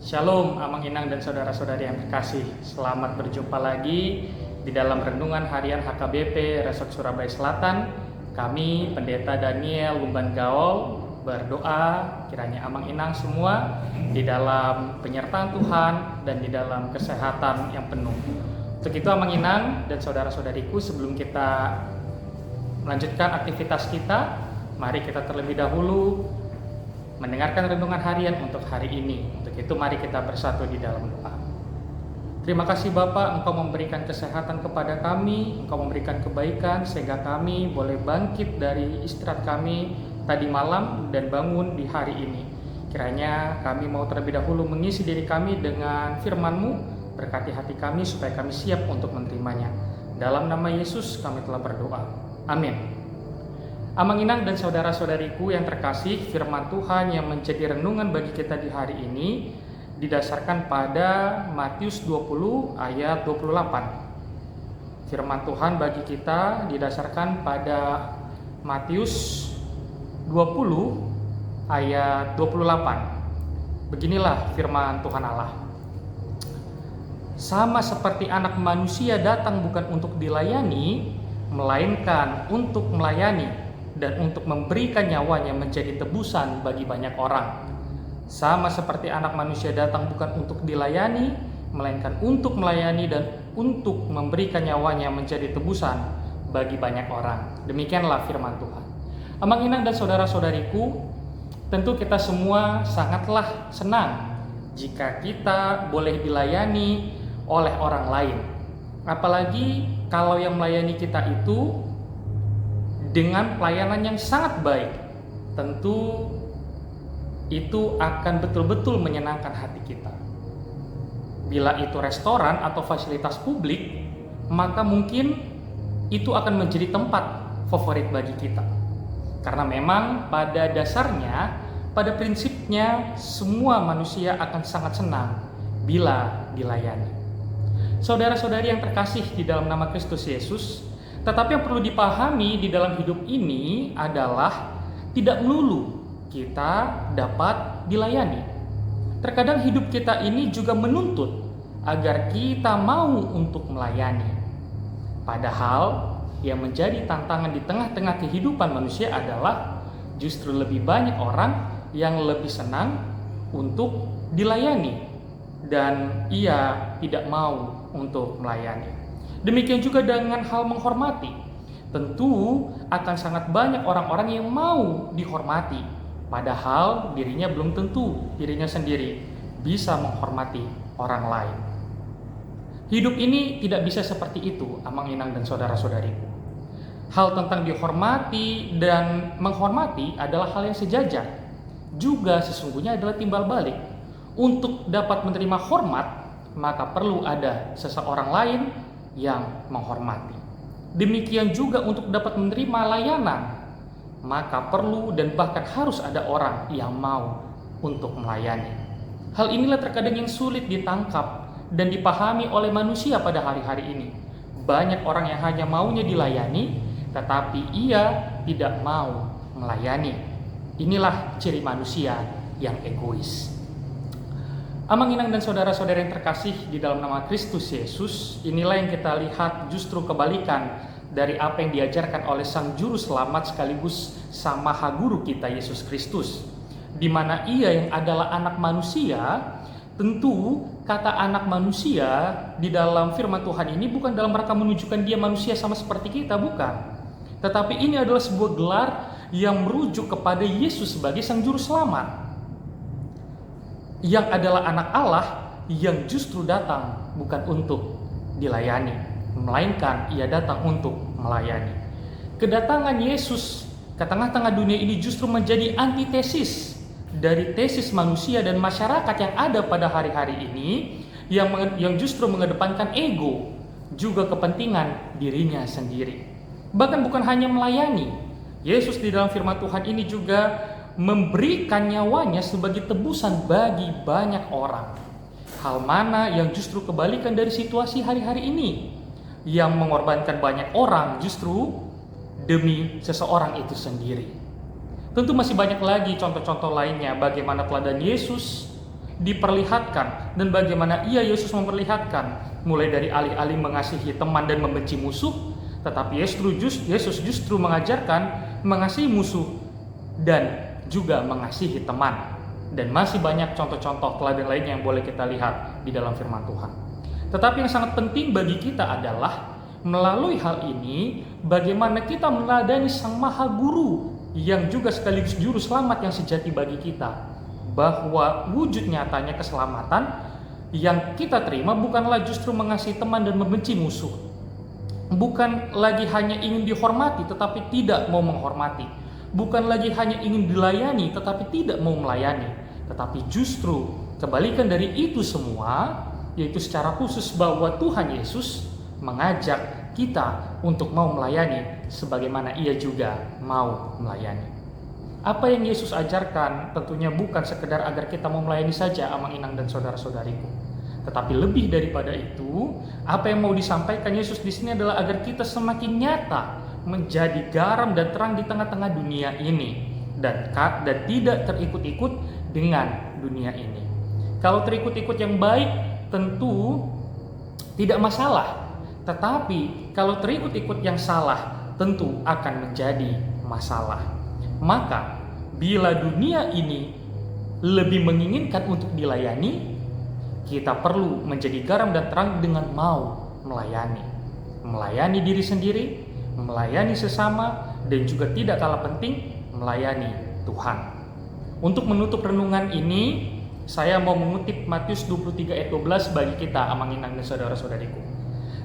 Shalom, Amang Inang dan saudara-saudari yang terkasih. Selamat berjumpa lagi di dalam renungan harian HKBP Resort Surabaya Selatan. Kami, Pendeta Daniel Lumban Gaol, berdoa kiranya Amang Inang semua di dalam penyertaan Tuhan dan di dalam kesehatan yang penuh. Untuk itu Amang Inang dan saudara-saudariku, sebelum kita melanjutkan aktivitas kita, mari kita terlebih dahulu mendengarkan renungan harian untuk hari ini. Untuk itu mari kita bersatu di dalam doa. Terima kasih Bapa, Engkau memberikan kesehatan kepada kami, Engkau memberikan kebaikan sehingga kami boleh bangkit dari istirahat kami tadi malam dan bangun di hari ini. Kiranya kami mau terlebih dahulu mengisi diri kami dengan firman-Mu, berkati hati kami supaya kami siap untuk menerimanya. Dalam nama Yesus kami telah berdoa. Amin. Amang Inang dan saudara-saudariku yang terkasih, firman Tuhan yang menjadi renungan bagi kita di hari ini didasarkan pada Matius 20 ayat 28. Firman Tuhan bagi kita didasarkan pada Matius 20 ayat 28. Beginilah firman Tuhan Allah. Sama seperti anak manusia datang bukan untuk dilayani, melainkan untuk melayani dan untuk memberikan nyawanya menjadi tebusan bagi banyak orang. Sama seperti anak manusia datang bukan untuk dilayani, melainkan untuk melayani dan untuk memberikan nyawanya menjadi tebusan bagi banyak orang. Demikianlah firman Tuhan. Amang Inang dan saudara-saudariku, tentu kita semua sangatlah senang jika kita boleh dilayani oleh orang lain. Apalagi kalau yang melayani kita itu dengan pelayanan yang sangat baik, tentu itu akan betul-betul menyenangkan hati kita. Bila itu restoran atau fasilitas publik, maka mungkin itu akan menjadi tempat favorit bagi kita. Karena memang pada dasarnya, pada prinsipnya semua manusia akan sangat senang bila dilayani. Saudara-saudari yang terkasih di dalam nama Kristus Yesus, tetapi yang perlu dipahami di dalam hidup ini adalah tidak melulu kita dapat dilayani. Terkadang hidup kita ini juga menuntut agar kita mau untuk melayani. Padahal yang menjadi tantangan di tengah-tengah kehidupan manusia adalah justru lebih banyak orang yang lebih senang untuk dilayani dan ia tidak mau untuk melayani. Demikian juga dengan hal menghormati. Tentu akan sangat banyak orang-orang yang mau dihormati, padahal dirinya belum tentu dirinya sendiri bisa menghormati orang lain. Hidup ini tidak bisa seperti itu, Amang Inang dan saudara-saudariku. Hal tentang dihormati dan menghormati adalah hal yang sejajar. Juga sesungguhnya adalah timbal balik. Untuk dapat menerima hormat, maka perlu ada seseorang lain yang menghormati. Demikian juga untuk dapat menerima layanan, maka perlu dan bahkan harus ada orang yang mau untuk melayani. Hal inilah terkadang yang sulit ditangkap dan dipahami oleh manusia pada hari-hari ini. Banyak orang yang hanya maunya dilayani, tetapi ia tidak mau melayani. Inilah ciri manusia yang egois. Amang Inang dan saudara-saudara yang terkasih di dalam nama Kristus Yesus, inilah yang kita lihat justru kebalikan dari apa yang diajarkan oleh Sang Juru Selamat sekaligus Sang Maha Guru kita Yesus Kristus. Di mana ia yang adalah anak manusia, tentu kata anak manusia di dalam firman Tuhan ini bukan dalam rangka menunjukkan dia manusia sama seperti kita, bukan. Tetapi ini adalah sebuah gelar yang merujuk kepada Yesus sebagai Sang Juru Selamat, yang adalah anak Allah yang justru datang bukan untuk dilayani, melainkan ia datang untuk melayani. Kedatangan Yesus ke tengah-tengah dunia ini justru menjadi antitesis dari tesis manusia dan masyarakat yang ada pada hari-hari ini, yang justru mengedepankan ego, juga kepentingan dirinya sendiri. Bahkan bukan hanya melayani, Yesus di dalam firman Tuhan ini juga memberikan nyawanya sebagai tebusan bagi banyak orang. Hal mana yang justru kebalikan dari situasi hari-hari ini, yang mengorbankan banyak orang justru demi seseorang itu sendiri. Tentu masih banyak lagi contoh-contoh lainnya bagaimana teladan Yesus diperlihatkan, dan bagaimana Yesus memperlihatkan, mulai dari alih-alih mengasihi teman dan membenci musuh, tetapi Yesus justru mengajarkan mengasihi musuh dan juga mengasihi teman. Dan masih banyak contoh-contoh teladan lainnya yang boleh kita lihat di dalam firman Tuhan. Tetapi yang sangat penting bagi kita adalah melalui hal ini, bagaimana kita meneladani Sang Maha Guru yang juga sekaligus juru selamat yang sejati bagi kita, bahwa wujud nyatanya keselamatan yang kita terima bukanlah justru mengasihi teman dan membenci musuh, bukan lagi hanya ingin dihormati tetapi tidak mau menghormati, bukan lagi hanya ingin dilayani tetapi tidak mau melayani, tetapi justru kebalikan dari itu semua, yaitu secara khusus bahwa Tuhan Yesus mengajak kita untuk mau melayani sebagaimana Ia juga mau melayani. Apa yang Yesus ajarkan tentunya bukan sekedar agar kita mau melayani saja, Amang Inang dan saudara-saudariku. Tetapi lebih daripada itu, apa yang mau disampaikan Yesus di sini adalah agar kita semakin nyata menjadi garam dan terang di tengah-tengah dunia ini, dan tidak terikut-ikut dengan dunia ini. Kalau terikut-ikut yang baik tentu tidak masalah, tetapi kalau terikut-ikut yang salah tentu akan menjadi masalah. Maka bila dunia ini lebih menginginkan untuk dilayani, kita perlu menjadi garam dan terang dengan mau melayani. Melayani diri sendiri, melayani sesama, dan juga tidak kalah penting melayani Tuhan. Untuk menutup renungan ini, saya mau mengutip Matius 23 ayat 12 bagi kita, Amang Inang dan saudara-saudariku.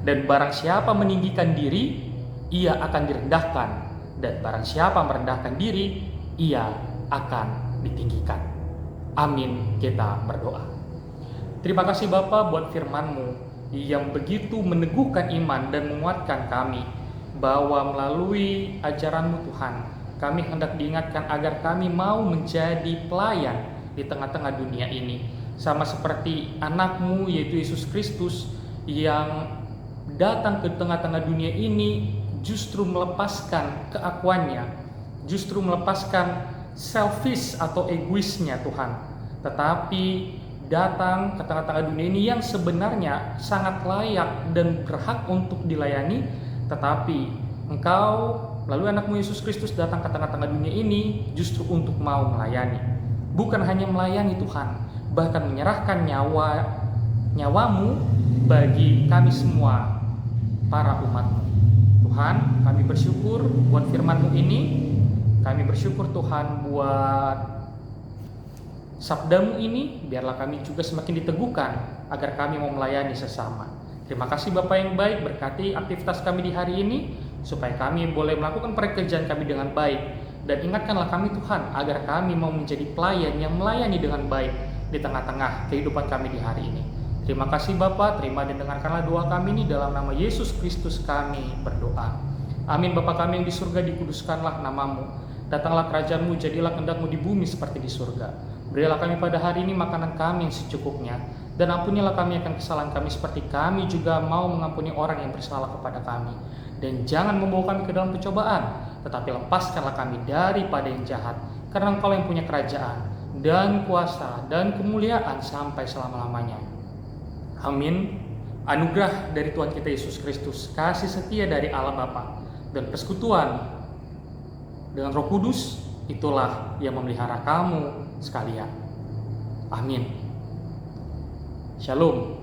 Dan barang siapa meninggikan diri, ia akan direndahkan. Dan barang siapa merendahkan diri, ia akan ditinggikan. Amin, kita berdoa. Terima kasih Bapa buat firman-Mu yang begitu meneguhkan iman dan menguatkan kami, bahwa melalui ajaran-Mu Tuhan, kami hendak diingatkan agar kami mau menjadi pelayan di tengah-tengah dunia ini, sama seperti anak-Mu yaitu Yesus Kristus yang datang ke tengah-tengah dunia ini justru melepaskan keakuannya, justru melepaskan selfish atau egoisnya Tuhan, tetapi datang ke tengah-tengah dunia ini yang sebenarnya sangat layak dan berhak untuk dilayani, tetapi Engkau melalui anak-Mu Yesus Kristus datang ke tengah-tengah dunia ini justru untuk mau melayani. Bukan hanya melayani Tuhan, bahkan menyerahkan nyawa-Mu bagi kami semua, para umat-Mu. Tuhan, kami bersyukur buat firman-Mu ini. Kami bersyukur Tuhan buat sabda-Mu ini. Biarlah kami juga semakin diteguhkan agar kami mau melayani sesama. Terima kasih Bapa yang baik, berkati aktivitas kami di hari ini, supaya kami boleh melakukan pekerjaan kami dengan baik. Dan ingatkanlah kami Tuhan, agar kami mau menjadi pelayan yang melayani dengan baik di tengah-tengah kehidupan kami di hari ini. Terima kasih Bapa, terima dan dengarkanlah doa kami ini dalam nama Yesus Kristus kami berdoa. Amin. Bapa kami yang di surga, dikuduskanlah nama-Mu. Datanglah kerajaan-Mu, jadilah kehendak-Mu di bumi seperti di surga. Berilah kami pada hari ini makanan kami yang secukupnya, dan ampunilah kami akan kesalahan kami seperti kami juga mau mengampuni orang yang bersalah kepada kami. Dan jangan membawa kami ke dalam pencobaan, tetapi lepaskanlah kami daripada yang jahat, karena Engkau yang punya kerajaan dan kuasa dan kemuliaan sampai selama-lamanya. Amin. Anugerah dari Tuhan kita Yesus Kristus, kasih setia dari Allah Bapa, dan persekutuan dengan Roh Kudus, itulah yang memelihara kamu sekalian. Amin. Shalom.